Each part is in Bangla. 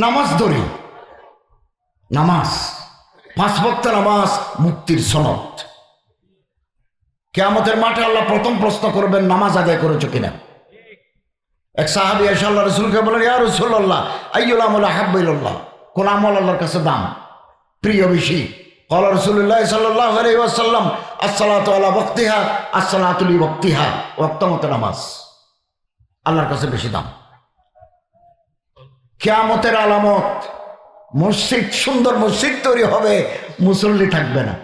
নামাজ ধরি, নামাজ 5 ওয়াক্ত নামাজ মুক্তির সনদ। কিয়ামতের মাঠে আল্লাহ প্রথম প্রশ্ন করবেন, নামাজ আদায় করেছো কিনা। এক সাহাবী এসে আল্লাহ রাসূলকে বলেন, ইয়া রাসূলুল্লাহ আইয়ুল আমাল আহাব্বু ইলাল্লাহ, কোন আমল আল্লাহর কাছে দাম প্রিয় বেশি। قال রাসূলুল্লাহ সাল্লাল্লাহু আলাইহি ওয়াসাল্লাম আসসালাতু আলা ওয়াক্তিহা আসসালাতু লি ওয়াক্তিহা, ওয়াক্ত মতো নামাজ আল্লাহর কাছে বেশি দাম। কিয়ামতের আলামত, মসজিদ, সুন্দর মসজিদ তৈরি হবে, মুসল্লি থাকবে না।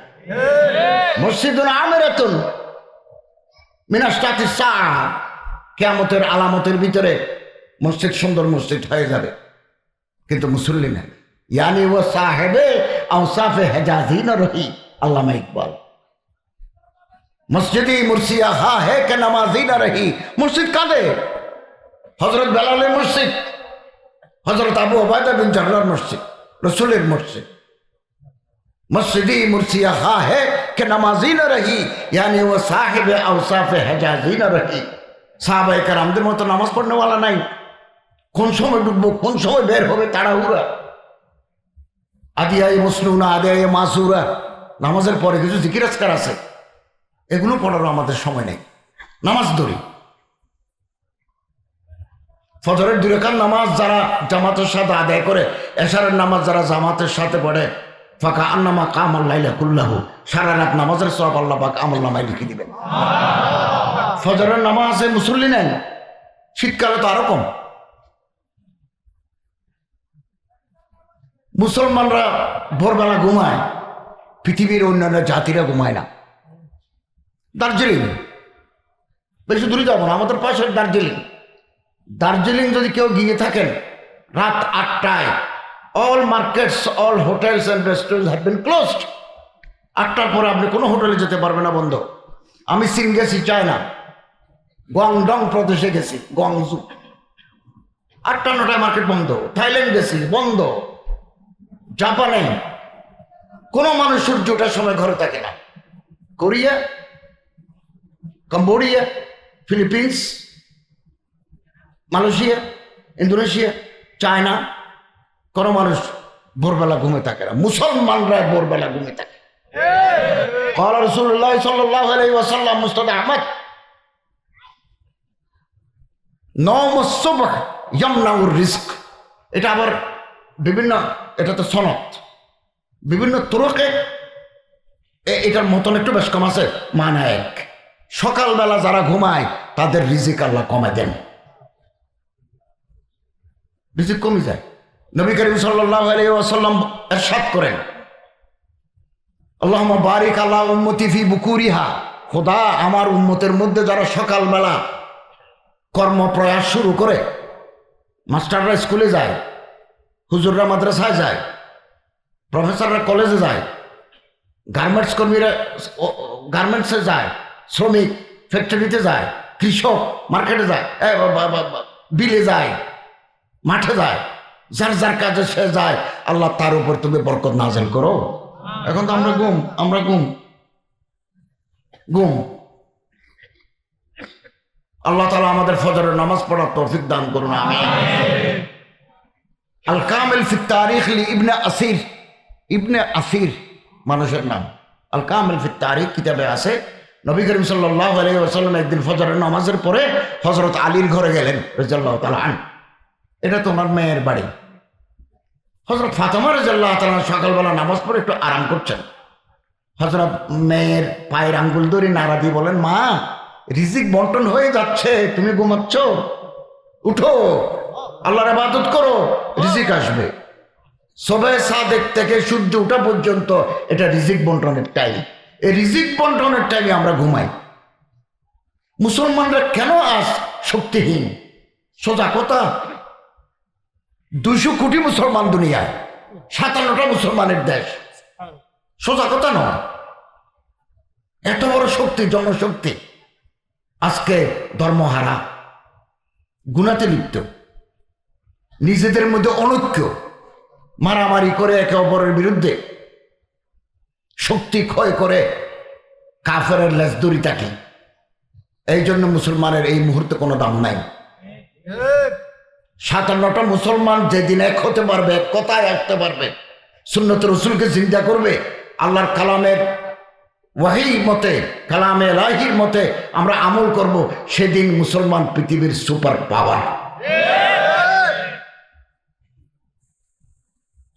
মসজিদুন আমিরাতুন মিনাশতাতিস সাআ, কিয়ামতের আলামতের ভিতরে মসজিদ সুন্দর মসজিদ হয়ে যাবে, কিন্তু মুসল্লি না। यानी वो साहेबे औसाफे हेजाजी न रही, अल्लामा इकबाल। मस्जिदी मुर्सिया हा है कि नमाजी न रही, मस्जिद कादे हजरत बेलालेर मस्जिद, हजरत आबू उबैदा बिन जर्राहर मस्जिद, रसूलेर मस्जिद। मस्जिदी मुर्सिया हा है कि नमाजी न रही, यानी वो साहेबे औसाफे हेजाजी न रही। साहबाए केरामদের মতো নামাজ পড়নে वाला নাই, কোন সময় ঢুকবো কোন সময় বের হবে তাড়াহুড়া। আদিয়াই মুসলুনা আদিয়াই মাসুরা, নামাজের পরে কিছু জিকির আজকার আছে, এগুলো পড়ারও আমাদের সময় নেই। নামাজ ধরি, ফজরের 2 রাকাত নামাজ যারা জামাতের সাথে আদায় করে, এশারের নামাজ যারা জামাতের সাথে পড়ে, ফাঁকা আন্নামা কামাল লাইলা কুল্লাহু, সারা রাত নামাজের সওয়াব আল্লাহ পাক আমল নামায় লিখে দিবেন। ফজরের নামাজে মুসল্লি নেন, শীতকালে তো আরো কম। মুসলমানরা ভোরবেলা ঘুমায়, পৃথিবীর অন্যান্য জাতিরা ঘুমায় না। দার্জিলিং, বেশি দূরে যাবো না, আমাদের পাশের দার্জিলিং। দার্জিলিং যদি কেউ গিয়ে থাকেন, রাত 8টায় all markets, all hotels and restaurants have been closed. 8টার পরে আপনি কোনো হোটেলে যেতে পারবেন না, বন্ধ। আমি চীন গেছি, চায়না, গুয়াংডং প্রদেশে গেছি, গুয়াংজু, 8টা-9টায় মার্কেট বন্ধ। থাইল্যান্ড গেছি, বন্ধ। জাপানে কোনো মানুষ সূর্য ওঠার সময় ঘরে থাকে না। Korea, Cambodia, Philippines, Malaysia, Indonesia, China, কোনো মানুষ ভোরবেলা ঘুমে থাকে না। মুসলমানরা ভোরবেলা ঘুমে থাকে। قال رسول الله صلى الله عليه وسلم মুসনাদ আহমদ, নওম সুবহ ইয়ামনাউর রিজক। এটা আবার বিভিন্ন, এটা তো সনদ, বিভিন্ন তুরকে এটার মতন একটু বেশ কম আছে। মানা এক, সকালবেলা যারা ঘুমায় তাদের রিজিক আল্লাহ কমে দেন, রিজিক কমে যায়। নবী করিম সাল্লাল্লাহু আলাইহি ওয়াসাল্লাম ইরশাদ করেন, আল্লাহুম্মা বারিক আলা উম্মতি ফি বুকুরিহা, খোদা আমার উম্মতের মধ্যে যারা সকালবেলা কর্মপ্রয়াস শুরু করে, মাস্টাররা স্কুলে যায়, হুজুররা মাদ্রাসায় যায়, প্রফেসররা কলেজে যায়, গার্মেন্টস কর্মীরা গার্মেন্টসে যায়, শ্রমিক ফ্যাক্টরিতে যায়, কৃষক মার্কেটে যায়, বিলে যায়, মাঠে যায়, যার যার কাজে সে যায়, আল্লাহ তার উপর তুমি বরকত নাযিল করো। এখন তো আমরা ঘুম। আল্লাহ তাআলা আমাদের ফজরের নামাজ পড়ার তৌফিক দান করুন, আমিন। আল কামিল ফি তারিখ লি ইবনে আসির মানুষের নাম। আল কামিল ফি তারিখ কিতাবে আছে, নবী করিম সাল্লাল্লাহু আলাইহি ওয়াসাল্লাম একদিন ফজরের নামাজের পরে হযরত আলীর ঘরে গেলেন রাদিয়াল্লাহু তাআলা আন। এটা তো ওনার মেয়ের বাড়ি। হযরত ফাতেমা রাদিয়াল্লাহু তাআলা সকালবেলা নামাজ পড়ে একটু আরাম করছেন। হযরত মেয়ের পায়ের আঙ্গুল ধরে নাড়া দিয়ে বলেন, মা রিজিক বন্টন হয়ে যাচ্ছে, তুমি ঘুমাচ্ছ, উঠো, আল্লাহর ইবাদত করো, রিজিক আসবে। সবে সাদেক থেকে সূর্য ওঠা পর্যন্ত এটা রিজিক বন্টনের টাইম। এই রিজিক বন্টনের টাইমে আমরা ঘুমাই। মুসলমানরা কেন আজ শক্তিহীন? সোজা কথা, 200 কোটি মুসলমান দুনিয়ায়, 57টা মুসলমানের দেশ, সোজা কথা নয়। এত বড় শক্তি, জনশক্তি, আজকে ধর্মহারা, গুনাতে লিপ্ত, নিজেদের মধ্যে অনৈক্য, মারামারি করে একে অপরের বিরুদ্ধে, শক্তি ক্ষয় করে কাফেরের লেজ দড়ি থাকে। এই জন্য মুসলমানের এই মুহূর্তে কোনো দাম নাই। 57টা মুসলমান যেদিন এক হতে পারবে, এক কথায় আসতে পারবে, সুন্নত রসুলকে চিন্তা করবে, আল্লাহর কালামের ওয়াহি মতে, কালামে ইলাহির মতে আমরা আমল করব, সেদিন মুসলমান পৃথিবীর সুপার পাওয়ার।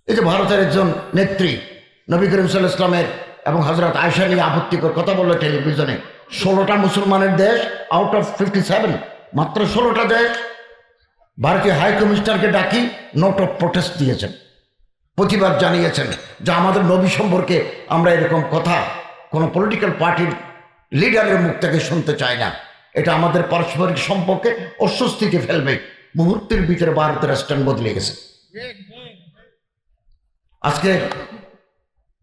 এই যে ভারতের একজন নেত্রী নবী করিম সাল্লাল্লাহু আলাইহি ওয়াসাল্লামের এবং হযরত আয়েশা নিয়ে আপত্তিকর কথা বললো টেলিভিশনে। 16টা মুসলমানের দেশ আউট অফ 57, মাত্র 16টা দেশ ভারতীয় হাই কমিশনারকে ডাকি নোট অফ প্রোটেস্ট দিয়েছেন, প্রতিবাদ জানিয়েছেন যে আমাদের নবী সম্পর্কে আমরা এরকম কথা কোনো পলিটিক্যাল পার্টির লিডারের মুখ থেকে শুনতে চাই না, এটা আমাদের পারস্পরিক সম্পর্কে অস্বস্তিতে ফেলবে। মুহূর্তের ভিতরে ভারতের স্ট্যান্ড বদলে গেছে। আজকে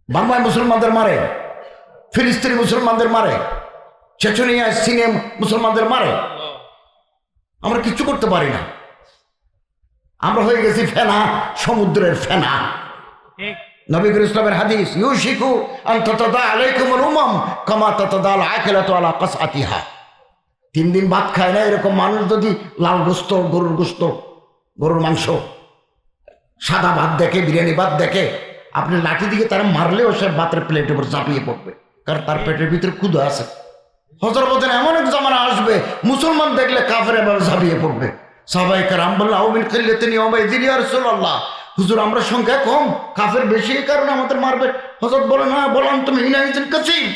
বাংলায় মুসলমানদের মারে, ফিলিস্তিনি মুসলমানদের মারে, চেচনিয়ায় সিনে মুসলমানদের মারে, আমরা কিচ্ছু করতে পারি না। আমরা হয়ে গেছি ফেনা, সমুদ্রের ফেনা। নবী করিম ইসলামের হাদিস, ইউশিকু আন তাতাদা আলাইকুমুল উমাম কামা তাতাদাল আকিলাতু আলা কাসআতিহা। 3 দিন ভাত খায় না এরকম মানুষ যদি লাল গোস্ত, গরুর গোস্ত, গরুর মাংস, সাদা ভাত দেখে, বিরিয়ানি ভাত দেখে, আপনি লাঠি দিকে তারা মারলেও সে ভাতের প্লেটের উপর ঝাঁপিয়ে পড়বে, কারণ তার পেটের ভিতরে ক্ষুধা আছে। হযরত বলেন এমন এক জামানা আসবে মুসলমান দেখলে কাফের এভাবে ঝাঁপিয়ে পড়বে। সাহাবায়ে কেরাম বললেন আও মিন কিল্লাতিন ইয়াউমা ইযিন ইয়া রাসূলুল্লাহ, হুজুর আমরা সংখ্যা কম, কাফের বেশি, এই কারণে আমাদের মারবে। হযরত বলেন হ্যাঁ, বলেন তুমি হিনাইজিন কাসীর,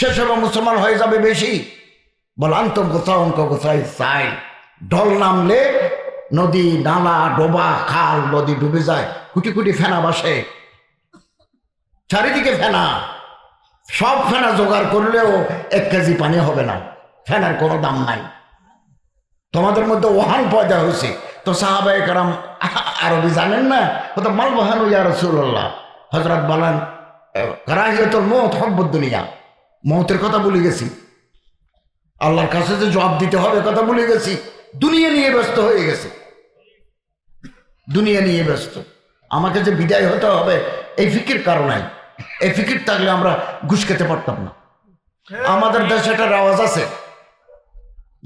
শেষ হবে মুসলমান হয়ে যাবে বেশি। বলেন তো গোথা অঙ্ক গোথায় চাই, ঢল নামলে নদী, নালা, ডোবা, খাল, নদী ডুবে যায়, কুটি কুটি ফেনা বাসে, চারিদিকে ফেনা। সব ফেনা জোগাড় করলেও 1 কেজি পানি হবে না, ফেনার কোনো দাম নাই। তোমাদের মধ্যে ওহান পয়দা হয়েছে, তো সাহাবায়ে কেরাম আরবি জানেন না, তো মাল ওয়াহানু ইয়া রাসূলুল্লাহ। হযরত বলেন কারাহিয়াতুল মউত হুব্বুদ দুনিয়া, মউতের কথা ভুলে গেছি, আল্লাহর কাছে যে জবাব দিতে হবে কথা ভুলে গেছি, দুনিয়া নিয়ে ব্যস্ত হয়ে গেছে, দুনিয়া নিয়ে ব্যস্ত। আমাকে যে বিদায় হতে হবে এই ফিকির কারণে, এই ফিকির থাকলে আমরা ঘুষ খেতে পারতাম না। আমাদের দেশে একটা রেওয়াজ আছে,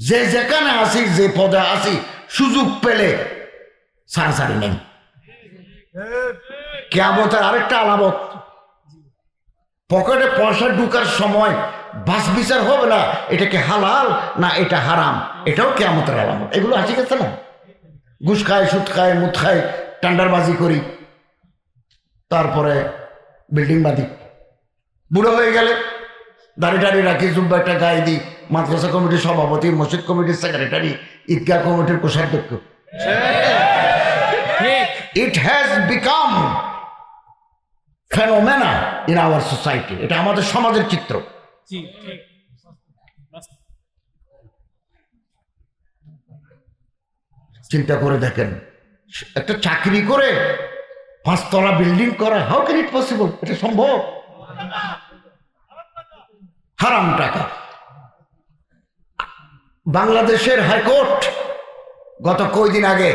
যে যেখানে আসি, যে পদে আসি, সুযোগ পেলে সারাসারি নেই। কিয়ামতের আরেকটা আলামত, পকেটে পয়সা ঢুকার সময় বাস বিচার হবে না এটা কি হালাল না এটা হারাম, এটাও কিয়ামতের আলামত। এগুলো আসি গেছে না, ঘুষ খায়, সুদ খায়, মুদ খায়, টান্ডারবাজি করি, তারপরে বিল্ডিং বাঁধি, বুড়ো হয়ে গেলে দাড়ি টাড়ি রাখি, জুব্বা একটা গায়ে দিই, মাদ্রাসা কমিটির সভাপতি, মসজিদ কমিটির সেক্রেটারি, ঈদগাহ কমিটির কোষাধ্যক্ষ। It has become phenomena in our society, এটা আমাদের সমাজের চিত্র। চিন্তা করে দেখেন, একটা চাকরি করে 5 তলা বিল্ডিং করা, হাউ ক্যান ইট পসিবল? এটা সম্ভব? হারাম টাকা। বাংলাদেশের হাইকোর্ট গত কয়েকদিন আগে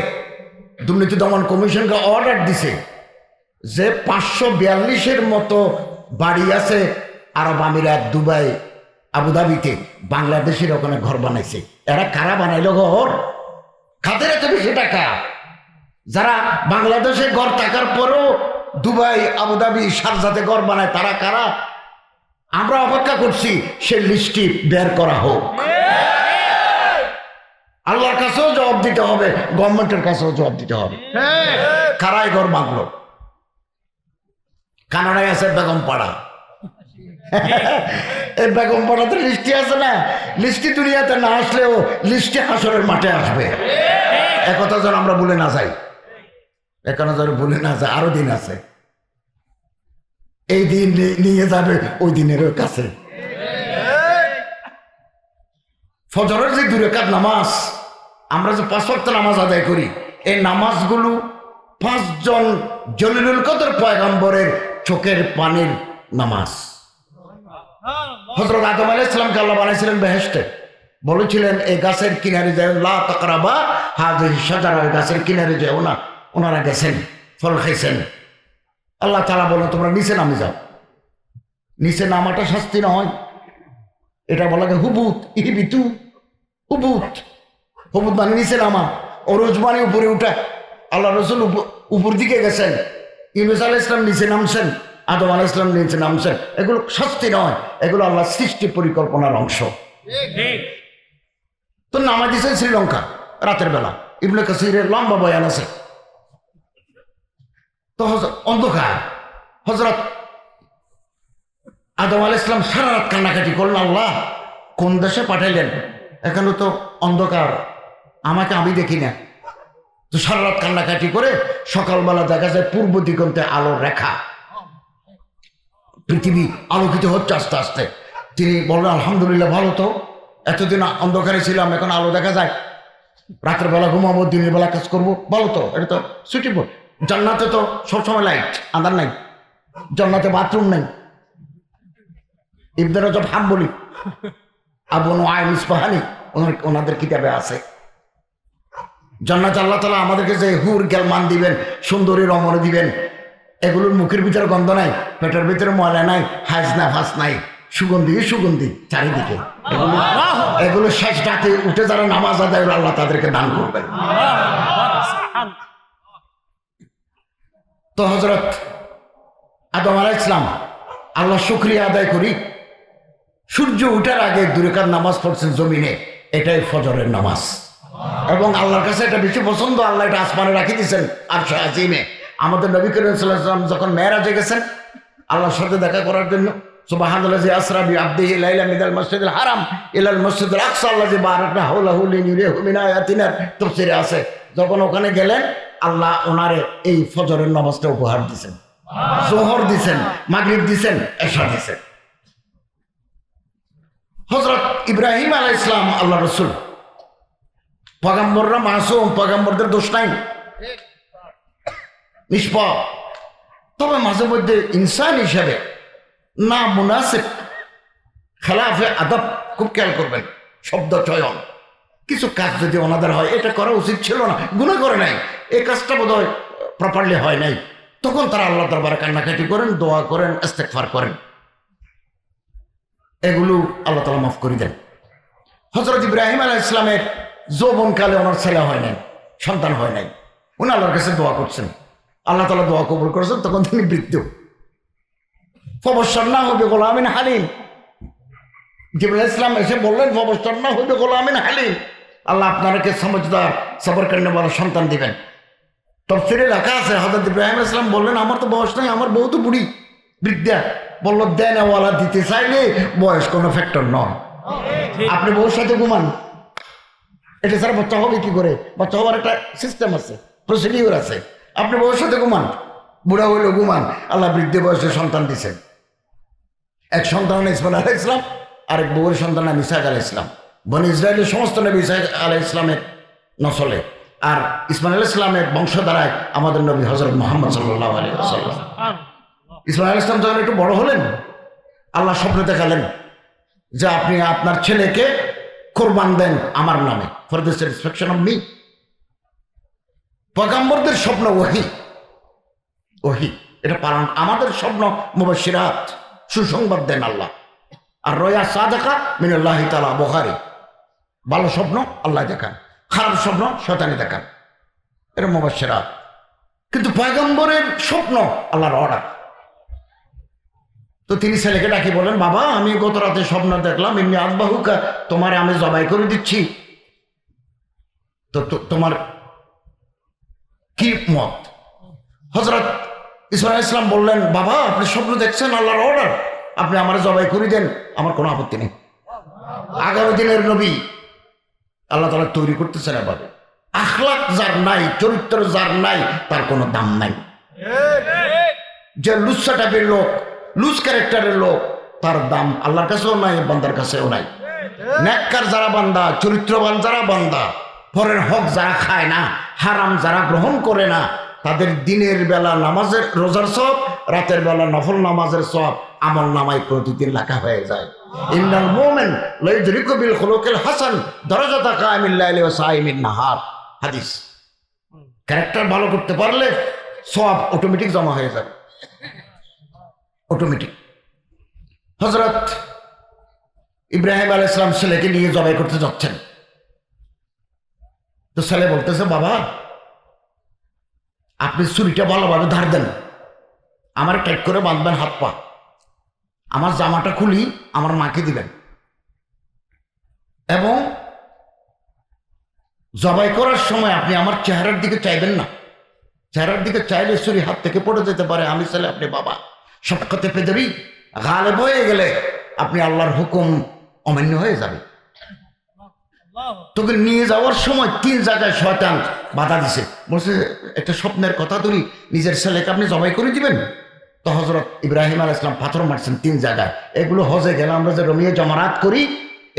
দুর্নীতি দমন কমিশনকে অর্ডার দিছে যে 542-এর মতো বাড়ি আছে আরব আমিরাত, দুবাই, আবুধাবিতে, বাংলাদেশের ওখানে ঘর বানাইছে। এরা কারা বানাইলো ঘর? খাদের এত বেশি টাকা, যারা বাংলাদেশে ঘর থাকার পরেও দুবাই, আবুধাবি, শারজাতে ঘর বানায়, তারা কারা? আমরা অপেক্ষা করছি সে লিস্টটি বের করা হোক। আল্লাহর কাছেও জবাব দিতে হবে, গভর্নমেন্টের কাছেও জবাব দিতে হবে। কারাই ঘর বাঁধলো? কানাডায় আছে বেগমপাড়া, এই বেগমপাড়াতে লিস্টি আছে না, লিস্টি দুনিয়াতে না আসলেও লিস্টি হাসরের মাঠে আসবে। একথা যেন আমরা ভুলে না যাই, এখনো যেন ভুলে না যায়, আরো দিন আছে, এই দিন নিয়ে যাবে ওই দিনের কাছে। ফজরের যে 2 রাকাত নামাজ, আমরা যে 5 ওয়াক্ত নামাজ আদায় করি, এই নামাজগুলো 5 জন জলিলুল কদর পয়গম্বরের চোখের পানির নামাজ। হযরত আদম আলাইহিস সালামকে আল্লাহ বানাইছিলেন বেহেশতে, বলেছিলেন এই গাছের কিনারে যাও, লা তাকরাবা হাযিহি শাজারা, গাছের কিনারে যাও না। ওনারা গেছেন, ফল খাইছেন। আল্লাহ তাআলা বলেন তোমরা নিচে নামে যাও। নিচে নামাটা শাস্তি নয়, এটা বলা হয় হুবুত, ইহবিতু, হুবুত। হুবুত মানে নিচে নামা। অরুজ মানে উপরে উঠা। আল্লাহ রসুল উপর দিকে গেছেন, ইউনূস আলাইহিস সালাম নিচে নামছেন, আদম আলাইহিস সালাম নিচে নামছেন। এগুলো শাস্তি নয়, এগুলো আল্লাহর সৃষ্টি পরিকল্পনার অংশ। তো নামা দিয়েছেন শ্রীলঙ্কা রাতের বেলা, ইবনে কাসিরের লম্বা বয়ান আছে। তো অন্ধকার, হযরত আদম আলাইহিস সালাম সারা রাত কান্নাকাটি করলেন, আল্লাহ কোন দেশে পাঠাইলেন, এখানে তো অন্ধকার, আমাকে আমি দেখি না। তো সারা রাত কান্নাকাটি করে সকালবেলা দেখা যায় পূর্ব দিগন্তে আলোর রেখা, পৃথিবী আলোকিত হচ্ছে আস্তে আস্তে। তিনি বললেন আলহামদুলিল্লাহ, ভালো তো, এতদিন অন্ধকারে ছিলাম, এখন আলো দেখা যায়। রাতের বেলা ঘুমাবো, দিনের বেলা কাজ করবো, ভালো তো, এটা তো সুইটেবল। জান্নাতে তো সবসময় লাইট, আন্ধার নাই, জান্নাতে বাথরুম নেই। ইবনে রজব হাম্বলি, আবু নুআইম ইসফাহানি, ওনাদের কিতাবে আছে জান্নাতে আল্লাহ তাআলা আমাদেরকে যে হুর গেলমান দিবেন, সুন্দরী রমণী দিবেন, এগুলোর মুখের ভিতরে গন্ধ নাই, পেটের ভিতরে ময়লা নাই, হাজ না ফাঁস নাই, সুগন্ধি সুগন্ধি চারিদিকে। এগুলো শেষ রাতে উঠে যারা নামাজ আদায়, আল্লাহ তাদেরকে দান করবেন। তো হযরত আদম আলাইহিস সালাম, আল্লাহ শুকরিয়া আদায় করি, সূর্য উঠার আগে 2 রাকাত নামাজ পড়ছেন জমিনে, এটাই ফজরের নামাজ। এবং আল্লাহর কাছে এটা বেশি পছন্দ, আল্লাহ এটা আসমানে রাখি দিয়েছেন আরশে আজিমে। আমাদের নবী করিম সাল্লাল্লাহু আলাইহি ওয়াসাল্লাম যখন মেরাজে গেছেন আল্লাহর সাথে দেখা করার জন্য, সুবহানাল্লাযী আসরা বিআবদিহি লাইলা মিনাল মাসজিদিল হারাম ইলাল মাসজিদিল আকসা আল্লাযী বারাকনা হাওলাহু লিনুরিহি মিন আয়াতিনা, তাফসীরে আছে। যখন ওখানে গেলেন, আল্লাহ ওনারে এই ফজরের নামাজটা উপহার দিয়েছেন, যোহর দিয়েছেন, মাগরিব দিয়েছেন, এশা দিয়েছেন। হযরত ইব্রাহিম আলাইহিস সালাম আল্লাহ রাসূল, পয়গম্বররা মাসুম, পয়গম্বরদের দোষ নাই, নিষ্পাপ। তবে মাঝে মধ্যে ইনসান হিসেবে না মুনাসিব, খেলাফে আদব, খুব খেয়াল করবেন শব্দ চয়ন। কিছু কাজ যদি ওনাদের হয় এটা করা উচিত ছিল না, গুনাহ করে নাই, এই কাজটা বোধহয় প্রপারলি হয় নাই, তখন তারা আল্লাহ দরবারে কান্নাকাটি করেন, দোয়া করেন, ইস্তেগফার করেন, এগুলো আল্লাহ তাআলা মাফ করে দেন। হযরত ইব্রাহিম আলাইহিস সালামের যৌবনকালে ওনার ছেলে হয় নাই, সন্তান হয় নাই, উনি আল্লাহর কাছে দোয়া করছেন, আল্লাহ তাআলা দোয়া কবুল করেছেন, তখন তিনি বৃদ্ধ। ফাবাশশারনাহু বিগুলামিন হালিম, জিবরাইল আলাইহিস সালাম এসে বললেন ফাবাশশারনাহু বিগুলামিন হালিম, আল্লাহ আপনাকে সমঝদার, সবর করনে वाला সন্তান দিবেন। তাফসীরে লেখা আছে হযরত ইব্রাহিম আলাইহিস সালাম বললেন আমার তো বয়স নাই, আমার বউ তো বুড়ি বৃদ্ধা। বলল দেনওয়ালা দিতে চাইলে বয়স কোনো ফ্যাক্টর নয়। আপনি বউর সাথে ঘুমান, এটা ছাড়া বাচ্চা হবে কি করে? বাচ্চা হওয়ার একটা সিস্টেম আছে, প্রসিডিউর আছে। আপনি বউর সাথে ঘুমান, বুড়া হইলেও ঘুমান, আল্লাহ বৃদ্ধ বয়সে সন্তান দিচ্ছেন। এক সন্তান ইসমাইল আলাইহিস সালাম, আরেক বউয়ের সন্তান ইসহাক আলাইহিস সালাম। বনি ইসরায়েলের সমস্ত নবী ইসহাক আলাইহিস সালামের নসলে, আর ইসমাইল আলাইহিস সালামের বংশধারায় আমাদের নবী হযরত মুহাম্মদ সাল্লাল্লাহু আলাইহি ওয়াসাল্লাম। ইসমাইল আলাইহিস সালাম যখন একটু বড় হলেন, আল্লাহ স্বপ্নে দেখালেন যে আপনি আপনার ছেলেকে কোরবান দেন আমার নামে, for the satisfaction of me. পয়গম্বরদের স্বপ্ন ওহী, ওহী এটা পালন, আমাদের স্বপ্ন মুবাশশিরাত, সুসংবাদ দেন আল্লাহ। আর রয়া সাদাকা মিনাল্লাহি তাআলা, বুখারী। ভালো স্বপ্ন আল্লাহ দেখান, খারাপ স্বপ্ন শয়তানি দেখান, এটা মুবাশশিরাত। কিন্তু পয়গম্বরের স্বপ্ন আল্লাহর অর্ডার। তো তিনি ছেলেকে ডাকি বলেন, বাবা আমি গত রাতে স্বপ্ন দেখলাম, ইন্নী আযবাহুকা, তোমারে আমি জবাই করে দিচ্ছি, তো তোমার কি মত? হযরত ইসমাঈল আলাইহিস সালাম বললেন, বাবা আপনি স্বপ্ন দেখছেন, আল্লাহর অর্ডার, আপনি আমারে জবাই করে দেন, আমার কোনো আপত্তি নেই। আগামী দিনের নবী আল্লাহ তাআলা তৈরি করতেছেন এভাবে। আখলাক যার নাই, চরিত্র যার নাই, তার কোনো দাম নাই। যে লুচ্ছা টাইপের লোক, লুজ ক্যারেক্টারের লোক, তার দাম আল্লাহর কাছেও নাই, বান্দার কাছেও নাই। নেককার যারা বান্দা, চরিত্রবান যারা বান্দা, পরের হক যারা খায় না, হারাম যারা গ্রহণ করে না, তাদের দিনের বেলা নামাজের রোজার সওয়াব, রাতের বেলা নফল নামাজের সওয়াব আমল নামায় প্রতিদিন লেখা হয়ে যায়। ইন্নাল মুমিন লা ইউদরিকু বিল খুলুকিল হাসান দারাজাতা কামিল লাইলি ওয়া সাইমিন নাহার, হাদিস। ক্যারেক্টার ভালো করতে পারলে সওয়াব অটোমেটিক জমা হয়ে যাবে, অটোমেটিক। হযরত ইব্রাহিম আলাইহিস সালাম ছেলেকে নিয়ে জবাই করতে যাচ্ছেন, তো ছেলে বলতেছে, বাবা আপনি ছুরিটা ভালোভাবে ধার দেন, আমার টাইট করে বাঁধবেন হাত পা, আমার জামাটা খুলি আমার মাকে দিবেন, এবং জবাই করার সময় আপনি আমার চেহারার দিকে চাইবেন না, চেহারার দিকে চাইলে ছুরি হাত থেকে পড়ে যেতে পারে। আমি ছেলে, আপনি বাবা, শক্কতে পেদেবি গালেব হয়ে গেলে আপনি আল্লাহর হুকুম অমান্য হয়ে যাবে। তোকে নিয়ে যাওয়ার সময় 3 জায়গায় শয়তান বাধা দিছে, বলছে একটা স্বপ্নের কথা ধরি, নিজের ছেলেকে আপনি জবাই করে দিবেন। তো হযরত ইব্রাহিম আলাইহিস সালাম পাথর মারছেন 3 জায়গায়। এগুলো হজে গেলে আমরা যে রমিয়ে জমারাত করি,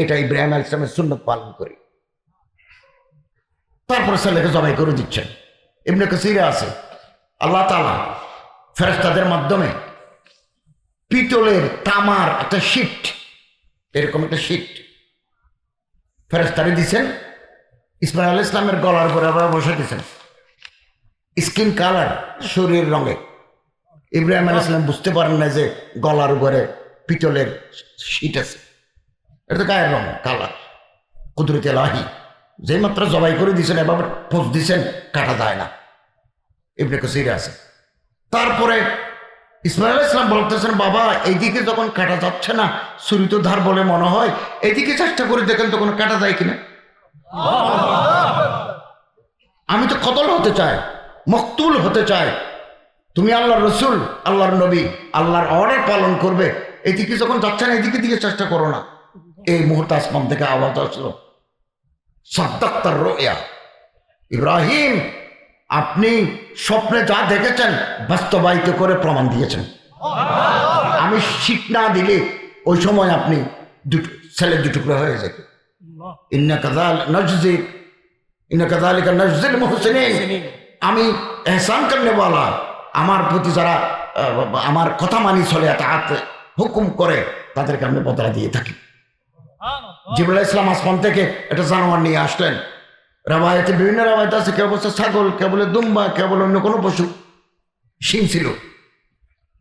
এটা ইব্রাহিম আলাইহিস সালামের সুন্নত পালন করি। তারপরে ছেলেকে জবাই করে দিচ্ছেন। ইবনে কাসিরে আছে আল্লাহ তাআলা ফেরেশতাদের মাধ্যমে পিতলের তামার একটা শীট, এরকম একটা শীট ফেরেশতারে দিচ্ছেন, ইসমাঈল আলাইহিস সালামের গলার উপরে আবার বসে দিচ্ছেন, স্কিন কালার, শরীর রঙে। ইব্রাহিম আলাইহিস সালাম বুঝতে পারেন না যে গলার উপরে পিতলের শীট আছে, এটা তো গায়ের রং কালার, কুদরতে ইলাহি। যেই মাত্র জবাই করে দিয়েছেন এবার পোজ দিচ্ছেন, কাটা যায় না। ইবনে কাসিরে আছে। তারপরে ইসমাঈল আলাইহিস সালাম বলতেছেন, বাবা এইদিকে যখন কাটা যাচ্ছে না, ছুরি তো ধার বলে মনে হয়, এইদিকে চেষ্টা করে দেখেন তো কোনো কাটা যায় কিনা। আমি তো কতল হতে চাই, মকতুল হতে চাই, তুমি আল্লাহর রসুল, আল্লাহর নবী, আল্লাহর অর্ডার পালন করবে, এদিকে যখন যাচ্ছে না এদিকে দিকে চেষ্টা করো না। এই মুহূর্তে আসমান থেকে আওয়াজ আসলো, সাদ্দাক্তার রুয়া, ইব্রাহিম আপনি স্বপ্নে যা দেখেছেন বাস্তবায়িত করে প্রমাণ দিয়েছেন। আমি শিখ না দিলে ওই সময় আপনি ছেলে দুটুকরা হয়ে যেত। আমি এহসান করনেওয়ালা, আমার প্রতি যারা আমার কথা মানি চলে, হুকুম করে, তাদেরকে আমি বদলা দিয়ে থাকি। জিবরাইল আলাইহিস সালাম আসমান থেকে একটা জানোয়ার নিয়ে আসলেন। রাবায়াতে বিভিন্ন রাবায়াত আছে, কেউ বলছে ছাগল, কেউ বলে দুম্বা, কেউ বলে অন্য কোনো পশু, সিং ছিল।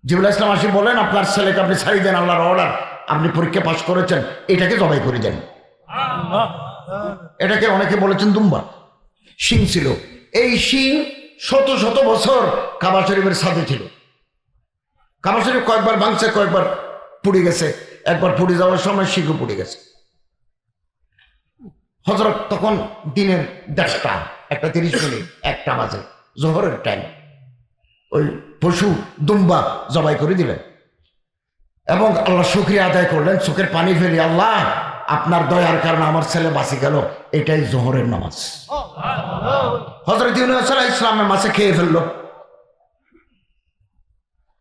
জিবরাইল আলাইহিস সালাম আসি বলেন, আপনার ছেলেকে আপনি ছাড়িয়ে দেন, আল্লাহর অর্ডার, আপনি পরীক্ষা পাস করেছেন, এটাকে জবাই করে দেন। এটাকে অনেকে বলেছেন দুম্বা, সিং ছিল। এই সিং শত শত বছর কাবা শরীফের সাথে ছিল। কাবা শরীফ কয়েকবার ভাঙছে, কয়েকবার পুড়ে গেছে, একবার পুড়ে যাওয়ার সময় সিংও পুড়ে গেছে। হযরত তখন দিনের 10টা, 1:30, 1টা বাজে, জোহরের টাইম। ওই পশু দুম্বা জবাই করে দিলেন এবং আল্লাহ শুকরিয়া আদায় করলেন, চোখের পানি ফেলি, আল্লাহ আপনার দয়ার কারণে আমার ছেলে বাঁচি গেল, এটাই জোহরের নামাজ। হযরত ইউনূস আলাইহিস সালাম মাছে খেয়ে ফেললো,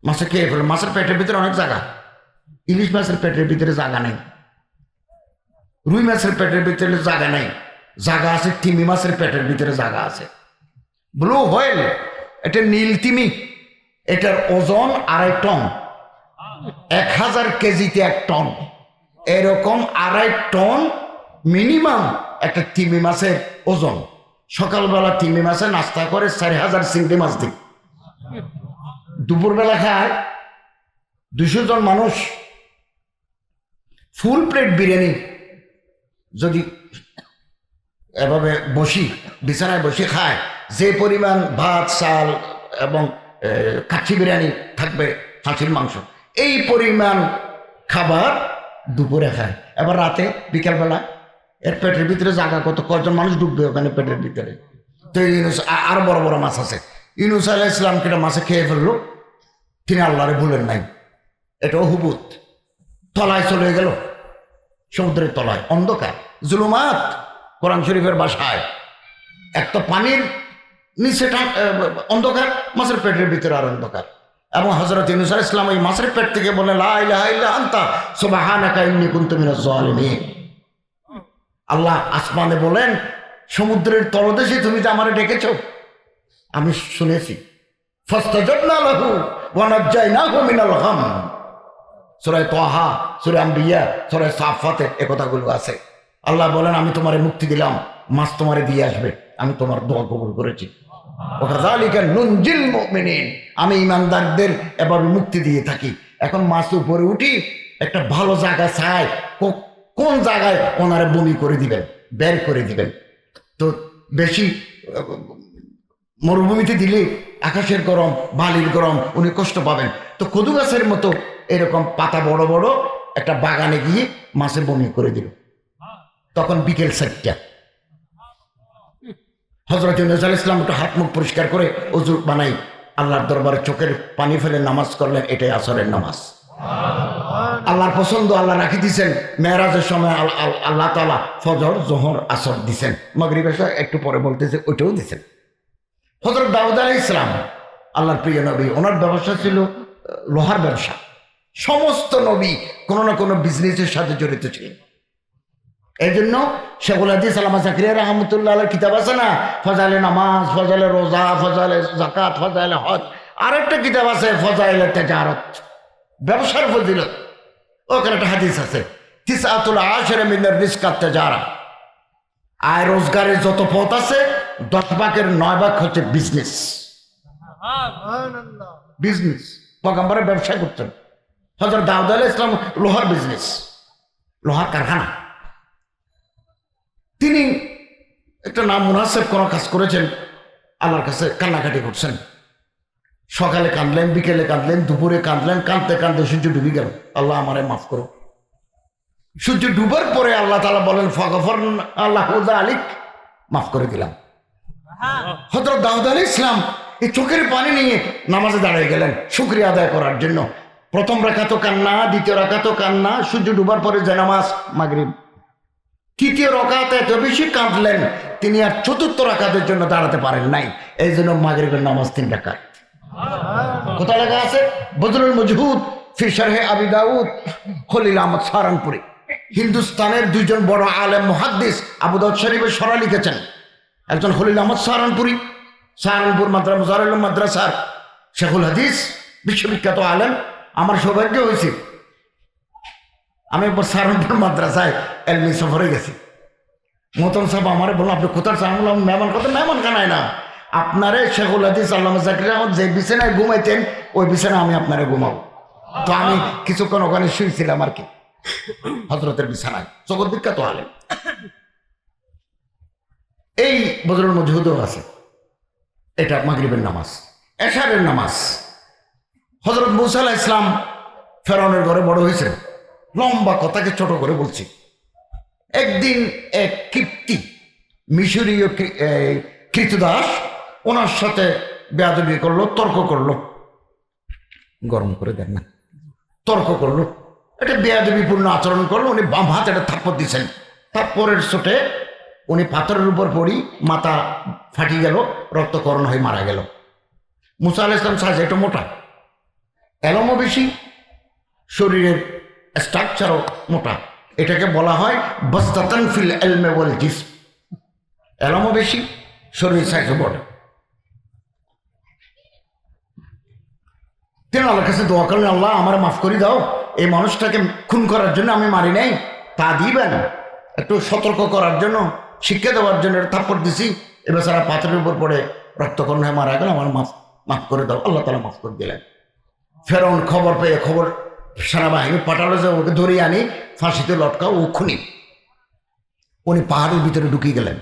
মাছে খেয়ে ফেললো। মাছের পেটের ভিতরে অনেক জায়গা, ইলিশ মাছের পেটের ভিতরে জায়গা নেই, রুই মাছের পেটের ভিতরে জায়গা নেই, জায়গা আছে তিমি মাছের পেটের ভিতরে জায়গা আছে। ব্লু হোয়েল, এটা নীল তিমি, এটার ওজন 2.5 টন, 1000 কেজিতে 1 টন, এরকম 2.5 টন মিনিমাম একটা তিমি মাছের ওজন। সকালবেলা তিমি মাছের নাস্তা করে 4000 চিংড়ি মাছ দিই, দুপুরবেলা খায় 200 জন মানুষ। ফুল প্লেট বিরিয়ানি যদি এভাবে বসি, বিছানায় বসে খায়, যে পরিমাণ ভাত, চাল এবং কাচ্চি বিরিয়ানি থাকবে, খাসির মাংস, এই পরিমাণ খাবার দুপুরে খায়। এবার রাতে বিকালবেলা এর পেটের ভিতরে জায়গা কত, কয়জন মানুষ ঢুকবে ওখানে পেটের ভিতরে। তো আর বড় বড় মাছ আছে। ইউনূস আলাইহিস সালাম কেটা মাছে খেয়ে ফেললো, তিনি আল্লাহরে ভুলেন নাই। এটাও হুবুত, তলায় চলে গেল, সমুদ্রের তলায় অন্ধকার, জুলুমাত কোরআন শরীফের ভাষায়। এক তো পানির নিচে অন্ধকার, মাছের পেটের ভিতরে আর অন্ধকার। এবং হযরত ইউনূস আলাইহিস সালাম ওই মাছের পেট থেকে বলেন, লা ইলাহা ইল্লা আনতা সুবহানাকা ইন্নী কুনতু মিনাজ জালিমিন। আল্লাহ আসমানে বলেন, সমুদ্রের তলদেশে তুমি যে আমারে ডেকেছো, আমি শুনেছি। ফাস্তাজাবনা লাহু ওয়া নাজ্জায়নাহু মিনাল গাম। সূরা তাহা, সূরা আম্বিয়া, সূরা সাফাতে এই কথাগুলো আছে। আল্লাহ বলেন, আমি তোমারে মুক্তি দিলাম, মাছ তোমারে দিয়ে আসবে, আমি তোমার দোয়া কবুল করেছি। ওয়াকাযালিকা নুনজিল মুমিনিন, আমি ইমানদারদের এভাবে মুক্তি দিয়ে থাকি। এখন মাছ উপরে উঠি, একটা ভালো জায়গা চাই, কোন জায়গায় ওনারা বমি করে দিবেন, বের করে দিবেন। তো বেশি মরুভূমিতে দিলে আকাশের গরম, বালির গরম, উনি কষ্ট পাবেন। তো কদু গাছের মতো এরকম পাতা বড় বড় একটা বাগানে গিয়ে মাছে বমি করে দিল। তখন বিকেল 4টা। হযরত ইউনূস আলাইহিস সালাম একটু হাত মুখ পরিষ্কার করে ওযু বানাই আল্লাহর দরবারে চোখের পানি ফেলে নামাজ করলেন। এটাই আসরের নামাজ। আল্লাহর পছন্দ আল্লাহ রাখি দিয়েছেন। মেরাজের সময় আল্লাহ তাআলা ফজর, জোহর, আসর দিয়েছেন। মাগরিব এশা একটু পরে বলতেছে ওইটাও দিয়েছেন। হযরত দাউদ আলাইহিস সালাম আল্লাহর প্রিয় নবী, ওনার ব্যবসা ছিল লোহার ব্যবসা। সমস্ত নবী কোনো না কোনো বিজনেসের সাথে জড়িত ছিলেন। এই জন্য শেখুল হাদিস আল্লামা জাকারিয়া রাহমাতুল্লাহ আলাইহির কিতাব আছে না, ফজাইলে নামাজ, ফজাইলে রোজা, ফজাইলে যাকাত, ফজাইলে হজ। আরেকটা কিতাব আছে ফজাইলে তিজারত, ব্যবসার ফজিলত। ওখানে একটা হাদিস আছে, তিসআতুল আশরা মিনার রিজকাত তিজারা। আয় রোজগারের যত পথ আছে 10 ভাগের 9 ভাগ হচ্ছে বিজনেস। বিজনেস পয়গম্বরের ব্যবসা করতেন। হযরত দাউদ আলাইহিস সালাম লোহার বিজনেস, লোহার কারখানা। তিনি একটা নাম মুনাসেব কোনো কাজ করেছেন, আল্লাহর কাছে কান্নাকাটি করছেন। সকালে কাঁদলেন, বিকেলে কাঁদলেন, দুপুরে কাঁদলেন। কাঁদতে কাঁদতে সূর্য ডুবে গেল। আল্লাহ আমারে মাফ করো। সূর্য ডুবার পরে আল্লাহ তাআলা বলেন ফাগফারনা আল্লাহু যালিক, মাফ করে দিলাম। হযরত দাউদ আলাইহিস সালাম এই চোখের পানি নিয়ে নামাজে দাঁড়িয়ে গেলেন শুকরিয়া আদায় করার জন্য। প্রথম রাকাতও কান্না, দ্বিতীয় রাকাতও কান্না, সূর্য ডুবার পরে জানামাজ মাগরিব। তৃতীয় রাকাতে এত বেশি কাঁদলেন তিনি আর চতুর্থ রাকাতের জন্য দাঁড়াতে পারেন নাই। এই জন্য মাগরিবের নামাজ 3 রাকাত। কোথায় লেখা আছে? বদরুল মজহুদ ফি শারহে আবি দাউদ, খলিল আহমদ সাহারানপুরি। হিন্দুস্তানের 2 জন বড় আলেম মুহাদ্দিস আবু দাউদ শরীফের সরা লিখেছেন। একজন খলিল আহমদ সাহারানপুরি, সাহারানপুর মুজাহিদুল মাদ্রাসার শেখুল হাদিস, বিশ্ববিখ্যাত আলেম। আমার সৌভাগ্য হয়েছে আমি একবার সাহারানপুর মাদ্রাসায় এলমি সফরে গেছি। মতন সাহেব আমার বললাম আপনি কোথায় চান? বললাম মেহমান কথা, মেহমান খানায় না, আপনারে শেখুল হাদিস আল্লামা জাকারিয়া আহমদ যে বিছানায় ঘুমাইতেন ওই বিছানায় আমি আপনারে ঘুমাবো। তো আমি কিছুক্ষণ ওখানে শুয়েছিলাম আর কি, হযরতের বিছানায়। জগৎ বিখ্যাত আলেম। এই বদরুল মজহুদও আছে। এটা মাগরিবের নামাজ। এশারের নামাজ। হযরত মূসা আলাইহিস সালাম ফেরাউনের ঘরে বড় হয়েছেন। লম্বা কথাকে ছোট করে বলছি। একদিন এক কীর্তি মিশরীয় কৃতদাস ওনার সাথে বেয়াদবি করলো, তর্ক করলো। গরম করে দেন না, তর্ক করলো, এটা বেয়াদবিপূর্ণ আচরণ করলো। উনি বাম হাতে একটা থাপ্পড় দিয়েছেন। থাপ্পড়ের চোটে উনি পাথরের উপর পড়ি মাথা ফাটিয়ে গেল, রক্তকরণ হয়ে মারা গেল। মূসা আলাইহিস সালাম সাইজ একটু মোটা, এলমও বেশি, শরীরের স্ট্রাকচারও মোটা। এটাকে বলা হয় বাসতাতান ফিল ইলমি ওয়াল জিসম। এলমও বেশি, শরীর সাইজও বড়। তিনি আল্লাহর কাছে দোয়া করলেন, আল্লাহ আমার মাফ করে দাও, এই মানুষটাকে খুন করার জন্য আমি মারি নাই, তা দিবেন একটু সতর্ক করার জন্য, শিক্ষা দেওয়ার জন্য থাপ্পড় দিছি। এবার সারা পাথরের উপর পড়ে রক্তকরণ হয়ে মারা গেল, আমার মাফ করে দাও। আল্লাহ তাআলা মাফ করে দিলেন। ফেরাউন খবর পেয়ে সেনাবাহিনী পাঠালো যে ওকে ধরে আনি, ফাঁসিতে লটকাও, ও খুনি। উনি পাহাড়ের ভিতরে ঢুকিয়ে গেলেন,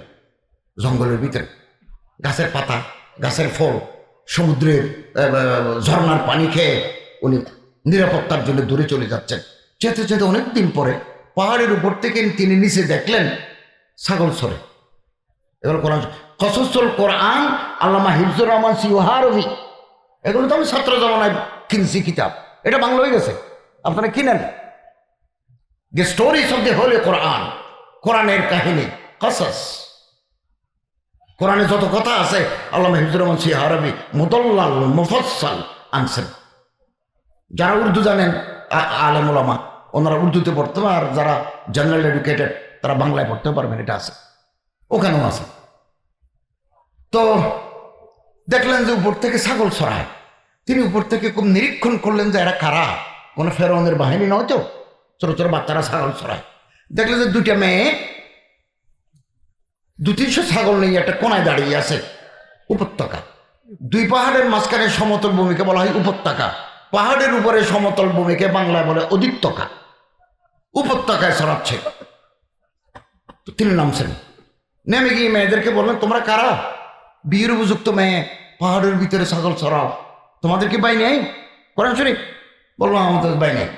জঙ্গলের ভিতরে। গাছের পাতা, গাছের ফল, সমুদ্রের ঝর্ণার পানি খেয়ে উনি নিরাপত্তার জন্য দূরে চলে যাচ্ছেন। যেতে যেতে অনেকদিন পরে পাহাড়ের উপর থেকে তিনি নিচে দেখলেন ছাগল ছড়ে। এগুলো কোরআন কসসুল কোরআন আল্লামা হিফজুর রহমান সিওহারভি, এগুলো তো আমি ছাত্র জমানায় কিনছি কিতাব, এটা বাংলা হয়ে গেছে, আপনারা কিনেন। The stories of the holy Quran, কোরআনের কাহিনী, কসস। কোরআনে যত কথা আছে আল্লামা হিফজুর রহমান সিওহারভি মুদল্লাল মুফাসসাল আনছেন। যারা উর্দু জানেন আলেম ওলামা ওনারা উর্দুতে পড়তে পারবেন, আর যারা জেনারেল এডুকেটেড তারা বাংলায় পড়তে পারবেন, এটা আছে, ওখানেও আছে। তো দেখলেন যে উপর থেকে ছাগল ছড়ায়। তিনি উপর থেকে খুব নিরীক্ষণ করলেন যে এরা কারা, কোনো ফেরাউনের বাহিনী নয় তো, ছোট ছোট বাচ্চারা ছাগল ছড়ায়। দেখলেন যে 2টা মেয়ে 200-300 ছাগল নিয়ে একটা কোনায় দাঁড়িয়ে আছে। উপত্যকা, 2 পাহাড়ের মাঝখানে সমতল ভূমিকে বলা হয় উপত্যকা, পাহাড়ের উপরে সমতল ভূমিকে বাংলায় বলে অধিত্যকা। উপত্যকায় ছড়াচ্ছে। তো তিনি নামছেন, নেমে গিয়ে মেয়েদেরকে বললেন, তোমরা কারা? বিয়ের উপযুক্ত মেয়ে, পাহাড়ের ভিতরে ছাগল চড়াও, তোমাদের কি বাই নেই? কোরআন শরীফ বলবো আমাদের বাই নেই।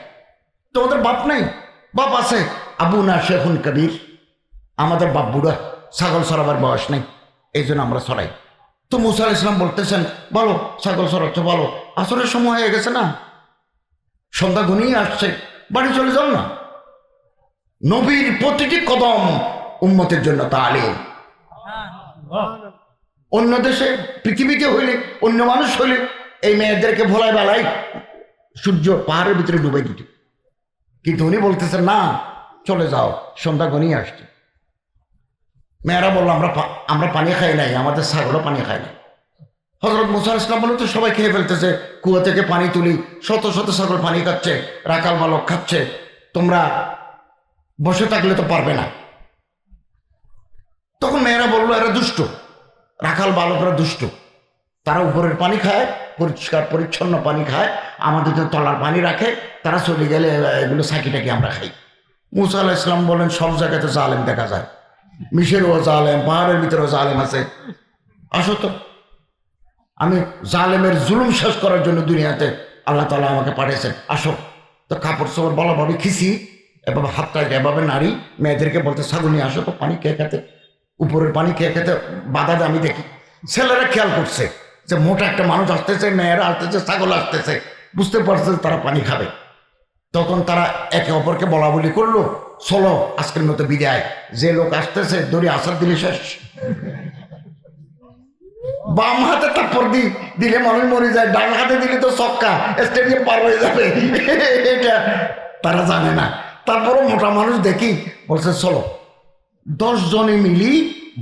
তোমাদের বাপ নাই? বাপ আছে, আবু না শেখুন কবির, আমাদের বাপ বুড়া, ছাগল চড়াবার বয়স নেই, এই জন্য আমরা চড়াই। তো মুসা আলাইহিস সালাম বলতেছেন, বলো ছাগল চড়াচ্ছ, বলো আসরের সময় হয়ে গেছে না, সন্ধ্যা ঘনিয়ে আসছে, বাড়ি চলে যাও না। নবীর প্রতিটি কদম উম্মতের জন্য তালিম। অন্য দেশে পৃথিবীতে হইলে, অন্য মানুষ হইলে এই মেয়েদেরকে ভোলায় বেলায় সূর্য পাহাড়ের ভিতরে ডুবাই দিত, কিন্তু উনি বলতেছেন না, চলে যাও, সন্ধ্যা ঘনিয়ে আসছে। মেয়েরা বললো, আমরা পানি খাই নাই, আমাদের ছাগলও পানি খায় নাই। হযরত মুসা আলাইহিস সালাম বললেন, তো সবাই খেয়ে ফেলতেছে, কুয়া থেকে পানি তুলি, শত শত ছাগল পানি খাচ্ছে, রাখাল বালক খাচ্ছে, তোমরা বসে থাকলে তো পারবে না। তখন মেয়েরা বললো, এরা দুষ্ট, রাখাল বালকরা দুষ্ট, তারা উপরের পানি খায়, পরিষ্কার পরিচ্ছন্ন পানি খায়, আমাদের তো তলার পানি রাখে, তারা চলে গেলে এগুলো সাকিটাকি আমরা খাই। মুসা আলাইহিস সালাম বলেন, সব জায়গাতে জালেম দেখা যায়, মিশরেও জালেম, পাহাড়ের ভিতরেও জালেম আছে, আসো তো, আমি জালেমের জুলুম শেষ করার জন্য দুনিয়াতে আল্লাহ তাআলা আমাকে পাঠিয়েছেন, আসো। তো কাপড় চোপড় ভালোভাবে খিচি, এভাবে হাতটাকে এভাবে নাড়ি, মেয়েদেরকে বলতে, ছাগল নিয়ে আসো তো, পানি খেয়ে খেতে, উপরের পানি খেয়ে খেতে বাধা দেয়। আমি দেখি ছেলেরা খেয়াল করছে যে মোটা একটা মানুষ আসতেছে, মেয়েরা আসতেছে, ছাগল আসতেছে, বুঝতে পারছে তারা পানি খাবে। তখন তারা একে অপরকে বলা বলি করলো, চলো আজকের মতো বিদায়, যে লোক আসতেছে দড়ি আসার দিলে শেষ। বাম হাতে তারপর দিলে মানুষ মরে যায়, ডান হাতে দিলে তো ছক্কা, স্টেডিয়াম পার হয়ে যাবে, এটা তারা জানে না। তারপরও মোটা মানুষ দেখি বলছে, চলো। 10 জনে মিলি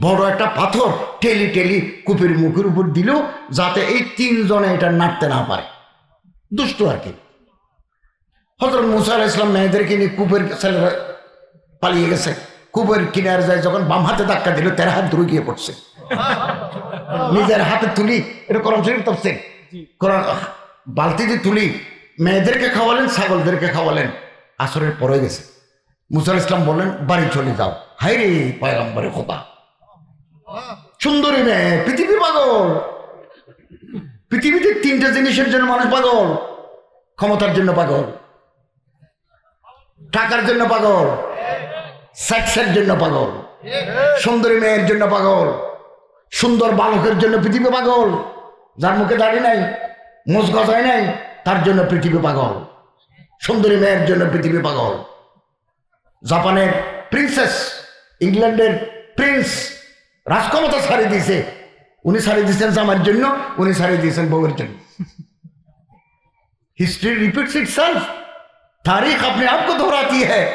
বড় একটা পাথর ঠেলি ঠেলি কূপের মুখের উপর দিল, যাতে এই 3 জনে এটা নাড়তে না পারে, দুষ্ট আর কি। হযরত মুসা আলাইহিস সালাম মেয়েদেরকে নিয়ে কূপের, ছেলেরা পালিয়ে গেছে, কূপের কিনারে যায়, যখন বাম হাতে ধাক্কা দিল, 13 হাত দূরে গিয়ে পড়ছে। নিজের হাতে তুলি, এটা কোরআন শরীফ তাফসীর, কোরআন বালতিতে তুলি, মেয়েদেরকে খাওয়ালেন, ছাগলদেরকে খাওয়ালেন, আসরের পরে গেছে। মুসা আলাইহিস সালাম বললেন, বাড়ি চলে যাও। হায় রে পয়গম্বরে খোদা, সুন্দরী মেয়ে, পৃথিবী পাগল, পৃথিবীতে 3টে জিনিসের জন্য মানুষ পাগল, ক্ষমতার জন্য পাগল, টাকার জন্য পাগল, সেক্সের জন্য পাগল, সুন্দরী মেয়ের জন্য পাগল, সুন্দর বালকের জন্য পৃথিবী পাগল, যার মুখে দাড়ি নাই, মোজ গজায় নাই, তার জন্য পৃথিবী পাগল, সুন্দরী মেয়ের জন্য পৃথিবী পাগল। জাপানের প্রিন্সেস, ইংল্যান্ডের প্রিন্স, রাজক্ষমতা ছাড়িয়ে দিয়েছে, উনি ছাড়িয়ে দিয়েছেন জামার জন্য, উনি ছাড়িয়ে দিয়েছেন বউয়ের জন্য। হিস্ট্রি রিপিটস ইটসেলফ, তারিখ আপনি আপকো দোহরাতি হ্যায়।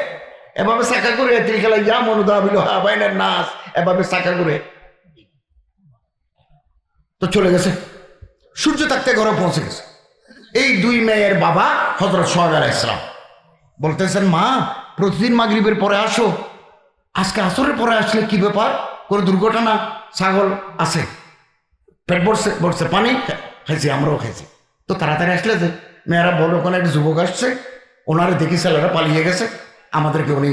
এভাবে সাকা করে তিলকালা ইয়া মনুদাবিলু হা বাইনান নাস, এভাবে সাকা করে তো চলে গেছে। সূর্য থাকতে ঘরে পৌঁছে গেছে। এই 2 মেয়ের বাবা হযরত শুআয়ব আলাইহিস সালাম বলতেছেন, মা প্রতিদিন মাগরিবের পরে আসো, আজকে আসরের পরে আসলে কি ব্যাপার, কোনো দুর্ঘটনা? ছাগল আছে, পেট ভরছে, পানি খাইছি, আমরাও খাইছি, তো তাড়াতাড়ি আসলে যে। মেয়েরা বলো, ওখানে একটা যুবক আসছে, ওনারে দেখি ছেলেরা পালিয়ে গেছে, আমাদেরকে উনি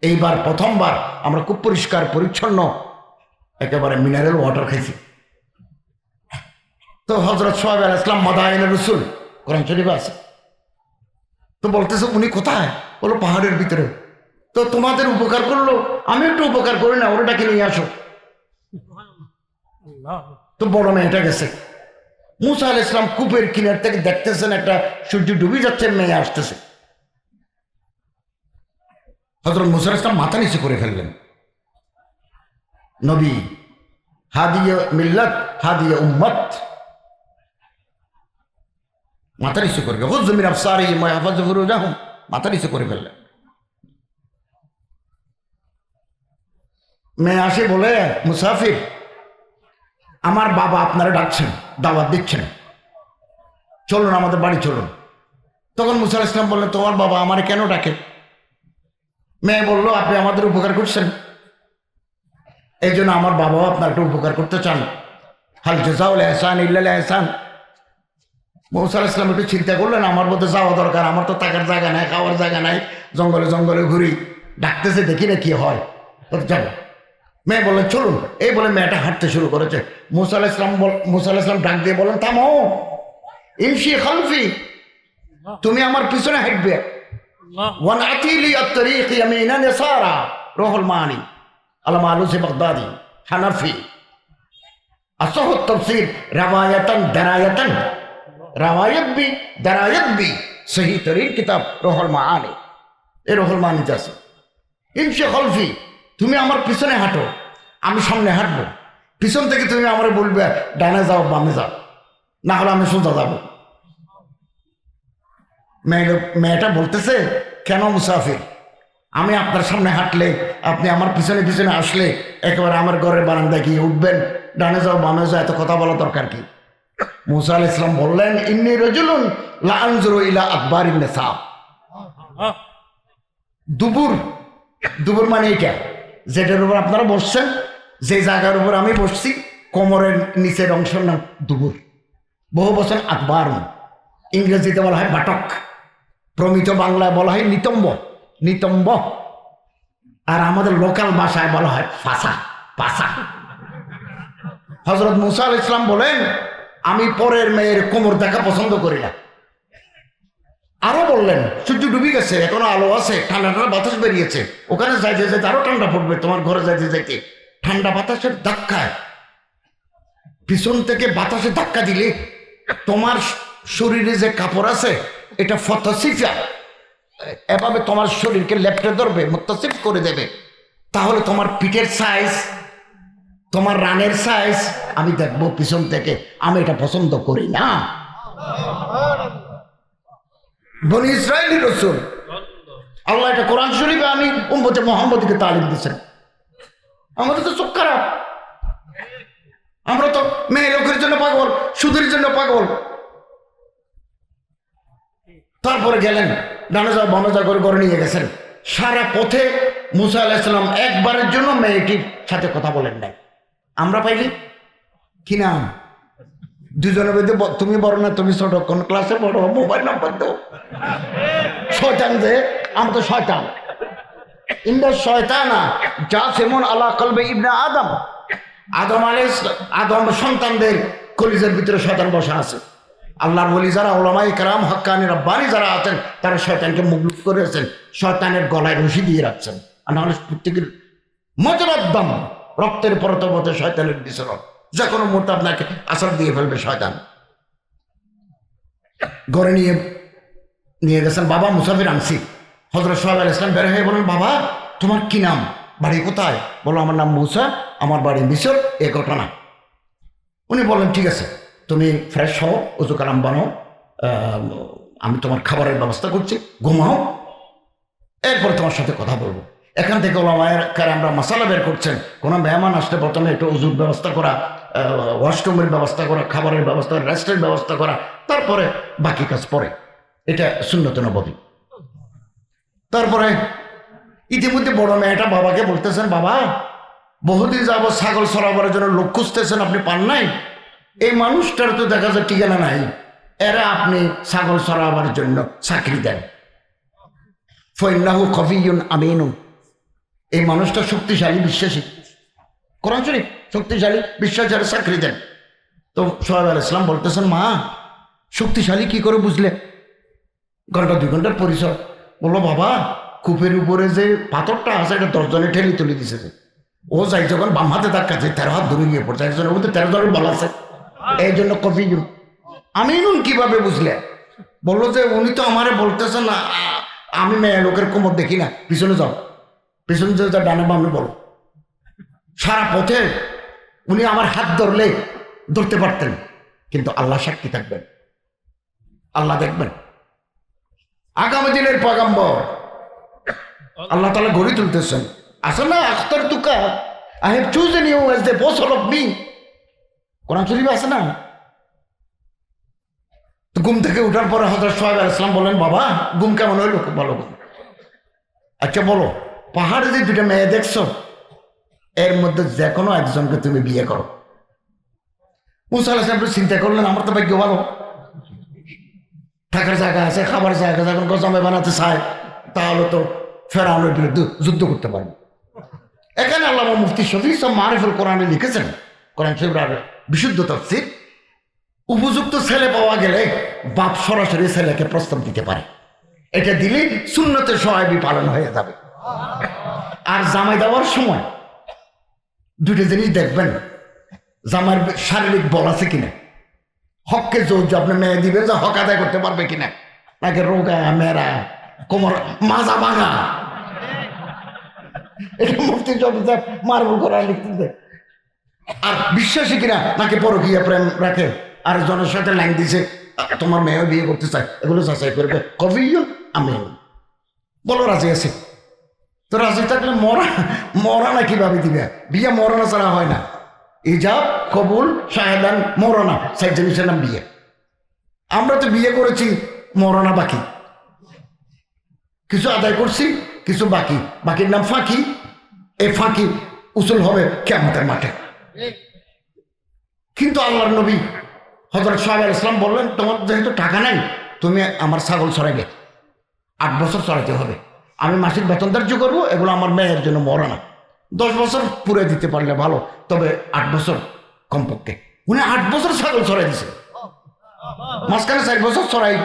এইবার প্রথমবার আমরা খুব পরিষ্কার পরিচ্ছন্ন একেবারে মিনারেল ওয়াটার খাইছি। তো হযরত শুআয়ব আলাইহিস সালাম মাদায়েনুর রাসূল, কোরআন শরীফে আছে, তো বলতেছে, উনি কোথায়? বলো পাহাড়ের ভিতরে। তো তোমাদের উপকার করলো, আমি একটু উপকার করি না, ওটাকে নিয়ে আসো। তো বড় মেয়েটা গেছে। মুসা আলাইহিস সালাম কূপের কিনার থেকে দেখতেছেন একটা সূর্য ডুবে যাচ্ছে, মেয়ে আসতেছে। হযরত মুসা আলাইহিস সালাম মাথা নিচু করে ফেললেন। নবী, হাদিয়ে মিল্লাত, হাদিয়ে উম্মত, মাথা নিচু করে, হুযু মিন আবসারিহিম ওয়া ইয়াহফাযু ফুরুজাহুম, মাথা নিচু করে ফেললেন। মেয়ে আসে বলে, মুসাফির, আমার বাবা আপনারা ডাকছেন, দাওয়াত দিচ্ছেন, চলুন আমাদের বাড়ি চলুন। তখন মুসা আলাইহিস সালাম বললেন, তোমার বাবা আমারে কেন ডাকে? মেয়ে বলল, আপনি আমাদের উপকার করছেন, এই জন্য আমার বাবাও আপনার একটু উপকার করতে চান। হাল জাযাউল ইহসান ইল্লাল ইহসান। মুসা আলাইহিস সালাম একটু চিন্তা করলেন, আমার মধ্যে যাওয়া দরকার, আমার তো থাকার জায়গা নাই, খাওয়ার জায়গা নাই, জঙ্গলে জঙ্গলে ঘুরি, ডাকতেছে, দেখি না কি হয়, তো যাবো। মেয়ে বললেন চলুন। এই বলে মেয়েটা হাঁটতে শুরু করেছে। মুসা আলাইহিস সালাম ডাক দিয়ে বলেন থামো, ইমশি খালফি, তুমি আমার পিছনে হাঁটবে। ওয়ান আতিলি আত-তরিক ইয়ামিনান ইয়াসারা, রুহুল মানি আল্লামা আলুসি বাগদাদি হানাফি। আসহ তাফসীর রাওয়ায়াতান দারায়াতান, রাওয়ায়াত বি দারায়াত বি, সহি তরির কিতাব রুহুল মানি। এই রুহুল মানি আছে ইমশি খালফি, তুমি আমার পিছনে হাঁটো, আমি সামনে হাঁটবো। পিছন থেকে তুমি আমার বলবে ডানে যাও বামে যাও, না হলে আমি সোজা যাবো। মেয়েটা বলতেছে কেন মুসাফির, আমি আপনার সামনে হাঁটলে, আপনি আমার পিছনে পিছনে আসলে একেবারে আমার ঘরের বারান্দায় গিয়ে উঠবেন, ডানে যাও বামে যাও, এত কথা বলা দরকার কি? মুসা আলাইহিস সালাম বললেন ইন্নী রাজুলুন লা আনজুরু ইলা আকবারিন নিসা। দুবুর, দুবুর মানে এইটা যেটার উপর আপনারা বসছেন, যে জায়গার উপর আমি বসছি, কোমরের নিচের অংশের নাম দুবুর। বহু বছর আকবার, ইংরেজিতে বলা হয় বাটক, প্রমিত বাংলায় বলা হয় নিতম্ব, নিতম্ব, আর আমাদের লোকাল ভাষায় বলা হয় ফাসা, পাসা। হযরত মুসা আলাইহিস সালাম বলেন আমি পরের মেয়ের কোমর দেখা পছন্দ করি না। আরো বললেন সূর্য ডুবে গেছে, এখনো আলো আছে, ঠান্ডা ঠান্ডা বাতাস বেরিয়েছে, ওখানে যাইতে যাইতে আরো ঠান্ডা পড়বে, তোমার ঘরে যাইতে যাইতে ঠান্ডা বাতাসের ধাক্কায়, পিছন থেকে বাতাসে ধাক্কা দিলে তোমার শরীরে যে কাপড় আছে এটা ফতসিফা, এভাবে তোমার শরীরকে লেপটে ধরবে, মুত্তাসিফ করে দেবে। তাহলে তোমার পিঠের সাইজ, তোমার রানের সাইজ আমি দেখবো পিছন থেকে, আমি এটা পছন্দ করি না। বনি ইসরাইলি রাসূল, আল্লাহ এটা কোরআন শরীফে আমি উম্মতে মুহাম্মদকে তালিম দিয়েছেন। আমাদের তো চোখ খারাপ, আমরা তো মেয়ে লোকের জন্য পাগল, সুদের জন্য পাগল। তারপরে গেলেন, ডানে যাও বামে যাও করে ঘরে নিয়ে গেছেন। সারা পথে মুসা আলাইহিস সালাম একবারের জন্য মেয়েটির সাথে কথা বলেন নাই। আমরা পাইলি কি নাম, দুজনের মধ্যে তুমি বড় না তুমি ছোট, কোন ক্লাসে বড়, মোবাইল নাম্বার দাও। শয়তান যে, আমি তো শয়তান। ইন্না শয়তানা জাসিমুন আলা কলবে ইবনে আদম, আদম সন্তানদের কলিজার ভিতরে শয়তান বসা আছে। আল্লাহর ওলি যারা, উলামায়ে কেরাম, হক্কানি রাব্বানি যারা আছেন, তারা শয়তানকে মুগলুক করেছেন, শয়তানের গলায় রশি দিয়ে রাখছেন, আর নাহলে প্রত্যেকের মজরাদ্দাম, রক্তের পরতপথে শয়তানের বিচরণ, যে কোনো মুহূর্তে আপনাকে আসার দিয়ে ফেলবে শয়তান। ঘরে নিয়ে গেছেন। বাবা মুসাফির আনছি। হযরত সোহাইব আলাইহিস সালাম বের হয়ে বলেন বাবা তোমার কি নাম, বাড়ি কোথায়? বলো আমার নাম মুসা, আমার বাড়ি মিশর, এ ঘটনা। উনি বললেন ঠিক আছে, তুমি ফ্রেশ হও, উজু কালাম বানাও, আমি তোমার খাবারের ব্যবস্থা করছি, ঘুমাও, এরপর তোমার সাথে কথা বলবো। এখান থেকে ওলামায়ে কেরামরা মাসালা বের করছেন, কোনো মেহমান আসলে প্রথমে একটু উজুর ব্যবস্থা করা, ওয়াশরুমের ব্যবস্থা করা, খাবারের ব্যবস্থা, রেস্টের ব্যবস্থা করা, তারপরে বাকি কাজ পরে, এটা সুন্নতে নববী। তারপরে ইতিমধ্যে বড় মেয়েটা বাবাকে বলতেছেন বাবা বহুদিন যাবত ছাগল চড়াবার জন্য লোক খুঁজতেছেন, আপনি পান নাই, এই মানুষটার তো দেখা যায় ঠিকানা নাই, এরা আপনি ছাগল চড়াবার জন্য চাকরি দেন। ফাইন্নাহু কফিয়ুন আমিনুন, এই মানুষটা শক্তিশালী বিশ্বাসী, কোরআন শরীফ শক্তিশালী বিশ্বাসী, চাকরি দেন। তো সোহাইব আলাইহিস সালাম বলতেছেন মা শক্তিশালী কি করে বুঝলে? ঘন্টা 2 ঘন্টার পরিচয়। বললো বাবা কূপের উপরে যে পাথরটা আছে এটা 10 জনে ঠেলি তুলে দিছে, ও যাই যখন বাম হাতে ধাক্কাছে 13 হাত দূরে গিয়ে পড়ছে, একজনের মধ্যে 13 জনের বল আছে, এই জন্য কফিয়ুন আমিনুন। কিভাবে বুঝলে? বললো যে উনি তো আমারে বলতেছেন না, আমি মেয়ে লোকের কোমর দেখি না, পিছনে যাও, পিছনে যা ডানে বামে বলো। সারা পথে উনি আমার হাত ধরতে পারতেন, কিন্তু আল্লাহ সাক্ষী থাকবেন, আল্লাহ দেখবেন। আগামী দিনের পয়গম্বর আল্লাহ তাআলা গড়ে তুলতেছেন। আসলে না আখতার তুকা, I have chosen you as the apostle of me, কোরআন শরীফে আছে না? ঘুম থেকে উঠার পরে হযরত সোহাইব আলাইহিস সালাম বলেন বাবা ঘুম কেমন হইল? খুব ভালো ঘুম। আচ্ছা বলো পাহাড়ে যে 2টা মেয়ে দেখছো এর মধ্যে যে কোনো একজনকে তুমি বিয়ে করো। মুসা আলাইহিস সালাম চিন্তা করলেন আমার তো ভাগ্য ভালো, থাকার জায়গা আছে, খাবার জায়গা, যখন গজামে বানাতে চায় তাহলে তো ফেরাউনের বিরুদ্ধে যুদ্ধ করতে পারবে। এখানে আল্লামা মুফতি শফি সব মারিফুল কোরআনে লিখেছেন, কোরআন শরীফের বিশুদ্ধ তাফসীর, উপযুক্ত ছেলে পাওয়া গেলে বাপ সরাসরি ছেলেকে প্রস্তাব দিতে পারে, এটা দিলে সুন্নতের সহায়বী পালন হয়ে যাবে। আর জামাই দেওয়ার সময় দুটো জিনিস দেখবেন, জামাইয়ের শারীরিক বল আছে কিনা, হককে জোর যে আপনি মেয়ে দিবেন যে হক আদায় করতে পারবে কিনা, নাকি রোগা মেরা কোমর মাজা ভাঙা, এটা মুফতি শফি সাহেব মারবুল কোরআন লিখতেছে। আর বিশ্বাসী কিনা, নাকি পরকীয়া প্রেম রাখে, আর জনের সাথে লাইন দিছে তোমার মেয়েও বিয়ে করতে চায়, এগুলো যাচাই করবে কবিও আমি বলো রাজি আছে। তো রাজি থাকলে মরানা কিভাবে দিবে? বিয়ে মরানা ছাড়া হয় না। ইজাব, কবুল, শাহেদান, মরানা, 4 জিনিসের নাম বিয়ে। আমরা তো বিয়ে করেছি, মরানা বাকি, কিছু আদায় করছি, কিছু বাকি, বাকির নাম ফাঁকি। এই ফাঁকি উসুল হবে কিয়ামতের মাঠে। কিন্তু আল্লাহর নবী হযরত শুআয়ব আলাইহিস সালাম বললেন, তোমার যেহেতু টাকা নাই, তুমি আমার ছাগল চড়াইবে, 8 বছর চড়াইতে হবে, আমি মাসিক বেতন ধার্য করবো, এগুলো আমার মেয়ের জন্য মরানা। 10 বছর পুরে দিতে পারলে ভালো, তবে 8 বছর কমপক্ষে। উনি 8 বছর ছাগল চড়াই দিছে, মাঝখানে 4 বছর চড়াই,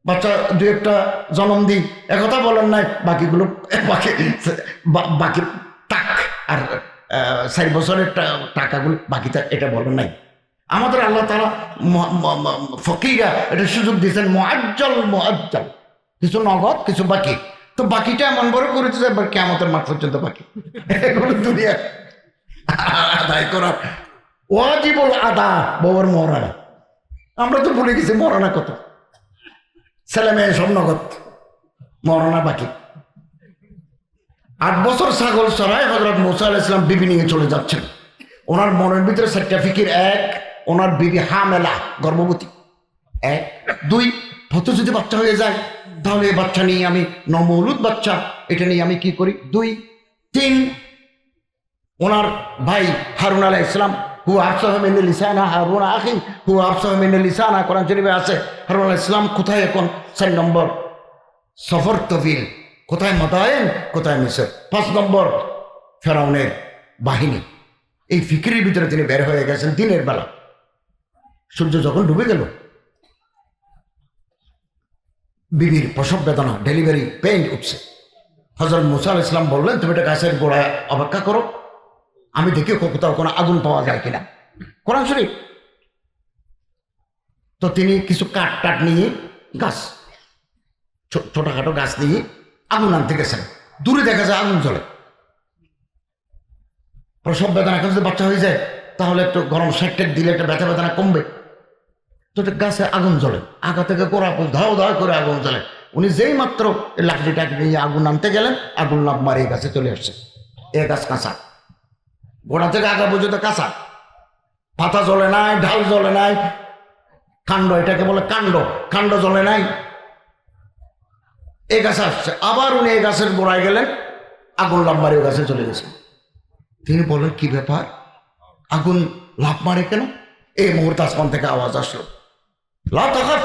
বাচ্চা 2-1টা জন্ম দিই, একথা বলেন নাই, বাকিগুলো বাকি টাক আর 4 বছরের টাকাগুলো বাকিটা, এটা বলেন নাই। আমাদের আল্লাহ তাআলা ফকিরা এটা সুযোগ দিয়েছেন মুআজ্জাল, কিছু নগদ, কিছু বাকি। তো বাকিটা এমন বড় করেছে যে কিয়ামতের মাঠ পর্যন্ত বাকি, এগুলো দুনিয়া আদায় করার ওয়াজিবুল আদা। বউর মরানা, আমরা তো ভুলে গেছি মরানা কত, ছেলে মেয়ে সব নগদ, মরানা বাকি। 8 বছর ছাগল চড়ায় হযরত মুসা আলাইহিস সালাম বিবি নিয়ে চলে যাচ্ছেন। ওনার মনের ভিতরে 4টা ফিকির। 1, ওনার বিবি হামেলা, গর্ভবতী। 1, 2, হয়তো যদি বাচ্চা হয়ে যায় তাহলে এই বাচ্চা নিয়ে আমি, নমৌলুদ বাচ্চা, এটা নিয়ে আমি কি করি। 2, 3, ওনার ভাই হারুন আলাইহিস সালাম, হু আফসাহু মিন লিসানা হারুন আখি, হু আফসাহু মিন লিসানা, কোরআন শরীফে আছে। হারুন আলাইহিস সালাম কোথায় এখন? 4 নম্বর সফর তফিল, কোথায় মাদায়েন, কোথায় মিসর। 5 নম্বর ফেরাউনের বাহিনী। এই ফিকিরের ভিতরে তিনি বের হয়ে গেছেন দিনের বেলা। সূর্য যখন ডুবে গেল, বিবির প্রসব বেদনা, ডেলিভারি পেইন উঠছে। হযরত মুসা আলাইহিস সালাম বললেন, তুমি এটা গাছের গোড়ায় অপেক্ষা করো, আমি দেখি কোথাও কোনো আগুন পাওয়া যায় কিনা। কোরআন শরীফ। তো তিনি কিছু কাঠ নিয়ে, গাছ, ছোটখাটো গাছ নিয়ে আগুন আনতে গেছেন। দূরে দেখা যায় আগুন জ্বলে। প্রসব বেদনা, এখন যদি বাচ্চা হয়ে যায় তাহলে একটু গরম সেক দিলে একটা ব্যথা বেদনা কমবে। তো গাছে আগুন জ্বলে, আগা থেকে গোড়া ধাও ধাও করে আগুন জ্বলে। উনি যেই মাত্র লাকড়িটাকে নিয়ে আগুন আনতে গেলেন, আগুন লাভ মারিয়ে গাছে চলে আসছে। এ গাছ কাঁচা, গোড়া থেকে আগা পর্যন্ত কাঁচা, পাতা জ্বলে নাই, ঢাল জ্বলে নাই, কাণ্ড, এটাকে বলে কাণ্ড, কাণ্ড জ্বলে নাই। এই গাছে আসছে। আবার উনি এই গাছের গোড়ায় গেলেন, আগুন লাভ মারিয়ে গাছে চলে গেছে। তিনি বললেন, কি ব্যাপার, আগুন লাভ মারে কেন? এই মুহূর্তে আসমান থেকে আওয়াজ আসলো, লা তাখাফ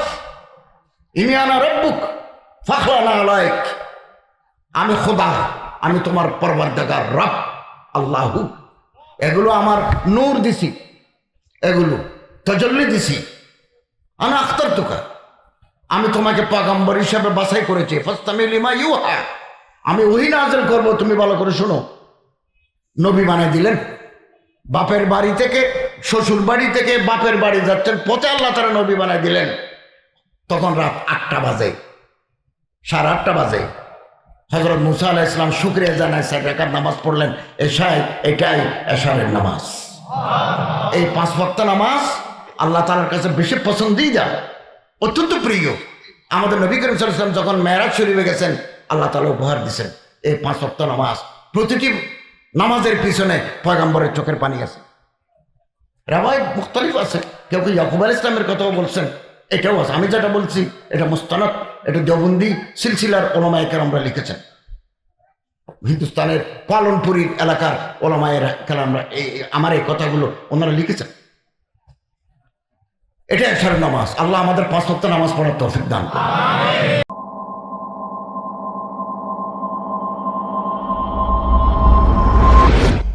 ইন্নী আনা রাব্বুক ফাখলানা আলাইক, আমি খোদা, আমি তোমার পরওয়ারদিগার রব আল্লাহু। এগুলো আমার নূর দিছি, এগুলো তাজাল্লি দিছি। আনা আখতারতুকা, আমি তোমাকে পয়গম্বর হিসেবে বাছাই করেছি। ফাসতামি লিমা ইউহা, আমি ওহী নাযিল করব, তুমি ভালো করে শোনো। নবী বানিয়ে দিলেন। বাপের বাড়ি থেকে, শ্বশুর বাড়ি থেকে বাপের বাড়ি যাচ্ছেন, পথে আল্লাহ তাআলা নবী বানিয়ে দিলেন। তখন রাত 8টা বাজে, 8:30 বাজে। হযরত মুসা আলাইহিস সালাম শুকরিয়া জানায় 4 রাকাত নামাজ পড়লেন। এটাই এশারের নামাজ। এই 5 ওয়াক্ত নামাজ আল্লাহ তাআলার কাছে বেশি পছন্দিদা, অত্যন্ত প্রিয়। আমাদের নবী করিম সাল্লাল্লাহু আলাইহি ওয়াসাল্লাম যখন মেরাজ শরীফে গেছেন, আল্লাহ তাআলা উপহার দিয়েছেন এই 5 ওয়াক্ত নামাজ। প্রতিটি নামাজের পিছনে পয়গম্বরের চোখের পানি আছে। রাওয়ায়াত মুখতালিফ আছে, কেউ কেউ ইয়াকুব আলাইহিস সালামের কথাও বলছেন, এটাও আছে। আমি যেটা বলছি এটা মুস্তানাদ, এটা দেওবন্দি সিলসিলার ওলামায়ে কেরামরা লিখেছেন। হিন্দুস্তানের পালনপুরীর এলাকার ওলামায়ে কেরামরা আমার এই কথাগুলো ওনারা লিখেছেন। এটা এশারের নামাজ। আল্লাহ আমাদের 5 ওয়াক্ত নামাজ পড়ার তৌফিক দান করুন।